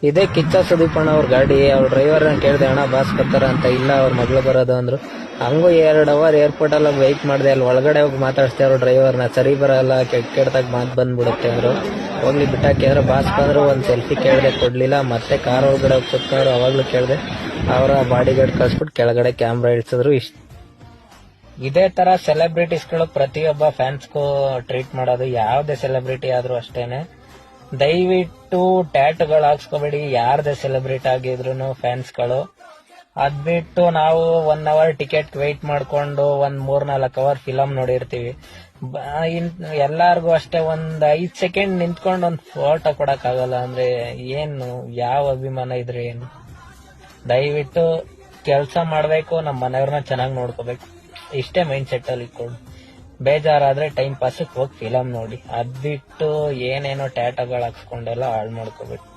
ಇದೇ ಕಿಚ್ಚ ಸುದೀಪಣ್ಣ ಅವ್ರ ಗಾಡಿ. ಅವ್ರ ಡ್ರೈವರ್ ಕೇಳಿದೆ, ಅಣ್ಣ ಬಾಸ್ ಬರ್ತಾರ ಅಂತ. ಇಲ್ಲ, ಅವ್ರ ಮಗಳು ಬರೋದು ಅಂದ್ರು. ಹಂಗೂ 2 ಅವರ್ ಏರ್ಪೋರ್ಟ್ ಅಲ್ಲಿ ವೆಯ್ಟ್ ಮಾಡಿದೆ. ಅಲ್ಲಿ ಒಳಗಡೆ ಹೋಗಿ ಮಾತಾಡ್ಸ್ತೆ ಅವ್ರ ಡ್ರೈವರ್ನ. ಸರಿ ಬರಲ್ಲ, ಕೆಟ್ಟದಾಗ ಮಾತು ಬಂದ್ಬಿಡುತ್ತೆ ಅಂದ್ರು. ಹೋಗ್ಲಿ ಬಿಟ್ಟಾಕಿ ಅಂದ್ರೆ ಬಾಸ್ ಬಂದ್ರು. ಒಂದ್ ಸೆಲ್ಫಿ ಕೇಳಿದೆ, ಕೊಡ್ಲಿಲ್ಲ. ಮತ್ತೆ ಕಾರ್ ಒಳಗಡೆ ಹೋಗಿ ಕೂತ್ಕೊಂಡ್ರು. ಅವಾಗ್ಲೂ ಕೇಳಿದೆ. ಅವರ ಬಾಡಿ ಗಾರ್ಡ್ ಕಳ್ಸ್ಬಿಟ್ಟು ಕೆಳಗಡೆ ಕ್ಯಾಮ್ರಾ ಇಳಿಸಿದ್ರು. ಇದೇ ತರ ಸೆಲೆಬ್ರಿಟೀಸ್ಗಳು ಪ್ರತಿಯೊಬ್ಬ ಫ್ಯಾನ್ಸ್ಗೂ ಟ್ರೀಟ್ ಮಾಡೋದು. ಯಾವುದೇ ಸೆಲೆಬ್ರಿಟಿ ಆದ್ರೂ ಅಷ್ಟೇನೆ. ದಯವಿಟ್ಟು ಟ್ಯಾಟುಗಳು ಹಾಕ್ಸ್ಕೋಬೇಡಿ, ಯಾರದೇ ಸೆಲೆಬ್ರಿಟಿ ಆಗಿದ್ರು ಫ್ಯಾನ್ಸ್ಗಳು. ಅದ್ಬಿಟ್ಟು ನಾವು 1 ಅವರ್ ಟಿಕೆಟ್ ವೆಯ್ಟ್ ಮಾಡ್ಕೊಂಡು 3-4 ಅವರ್ ಫಿಲಮ್ ನೋಡಿರ್ತೀವಿ. ಎಲ್ಲಾರ್ಗು ಅಷ್ಟೇ 5 ಸೆಕೆಂಡ್ ನಿಂತ್ಕೊಂಡು ಒಂದ್ ಫೋಟೋ ಕೊಡಕ್ ಆಗಲ್ಲ ಅಂದ್ರೆ ಏನು, ಯಾವ ಅಭಿಮಾನ ಇದ್ರೆ ಏನು? ದಯವಿಟ್ಟು ಕೆಲ್ಸ ಮಾಡ್ಬೇಕು, ನಮ್ಮ ಮನೆಯವ್ರನ್ನ ಚೆನ್ನಾಗಿ ನೋಡ್ಕೋಬೇಕು. ಇಷ್ಟೇ ಮೈಂಡ್ ಸೆಟ್ ಅಲ್ಲಿ ಇಟ್ಕೊಂಡು, ಬೇಜಾರಾದ್ರೆ ಟೈಮ್ ಪಾಸ್ ಹೋಗಿ ಫಿಲಮ್ ನೋಡಿ. ಅದ್ಬಿಟ್ಟು ಏನೇನೋ ಟ್ಯಾಟೋಗಳು ಹಾಕ್ಸ್ಕೊಂಡೆಲ್ಲ ಹಾಳು ಮಾಡ್ಕೋಬೇಕು.